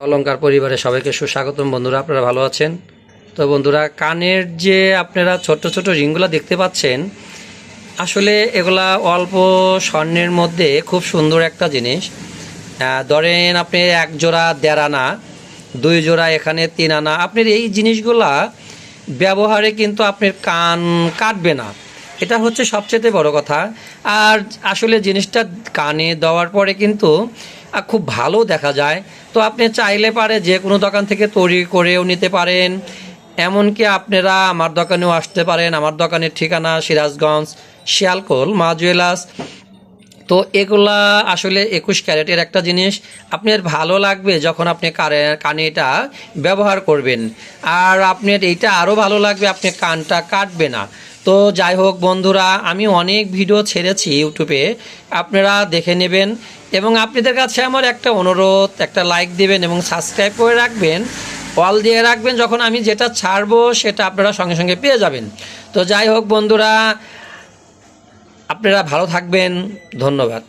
অলংকার পরিবারের সবাইকে সুস্বাগতম। বন্ধুরা, আপনারা ভালো আছেন তো? বন্ধুরা, কানের যে আপনারা ছোট ছোট রিংগুলো দেখতে পাচ্ছেন, আসলে এগুলা অল্প স্বর্ণের মধ্যে খুব সুন্দর একটা জিনিস। ধরেন আপনি এক জোড়া 1.5 আনা, 2 জোড়া এখানে 3 আনা, আপনার এই জিনিসগুলা ব্যবহারে কিন্তু আপনার কান কাটবে না, এটা হচ্ছে সবচেয়ে বড় কথা। আর আসলে জিনিসটা কানে দেওয়ার পরে কিন্তু খুব ভালো দেখা যায়। তো আপনি চাইলে পারে যে কোনো দোকান থেকে তৈরি করেও নিতে পারেন, এমনকি আপনারা আমার দোকানেও আসতে পারেন। আমার দোকানের ঠিকানা সিরাজগঞ্জ, শিয়ালকোল, মা জুয়েলার্স। তো এগুলা আসলে 21 ক্যারেটের একটা জিনিস, আপনার ভালো লাগবে যখন আপনি কানে এটা ব্যবহার করবেন, আর আপনার এইটা আরও ভালো লাগবে, আপনি কানটা কাটবে না। তো যাই হোক বন্ধুরা, আমি অনেক ভিডিও ছেড়েছি ইউটিউবে, আপনারা দেখে নেবেন। এবং আপনাদের কাছে আমার একটা অনুরোধ, একটা লাইক দেবেন এবং সাবস্ক্রাইব করে রাখবেন, অল দিয়ে রাখবেন, যখন আমি যেটা ছাড়বো সেটা আপনারা সঙ্গে সঙ্গে পেয়ে যাবেন। তো যাই হোক বন্ধুরা, আপনারা ভালো থাকবেন, ধন্যবাদ।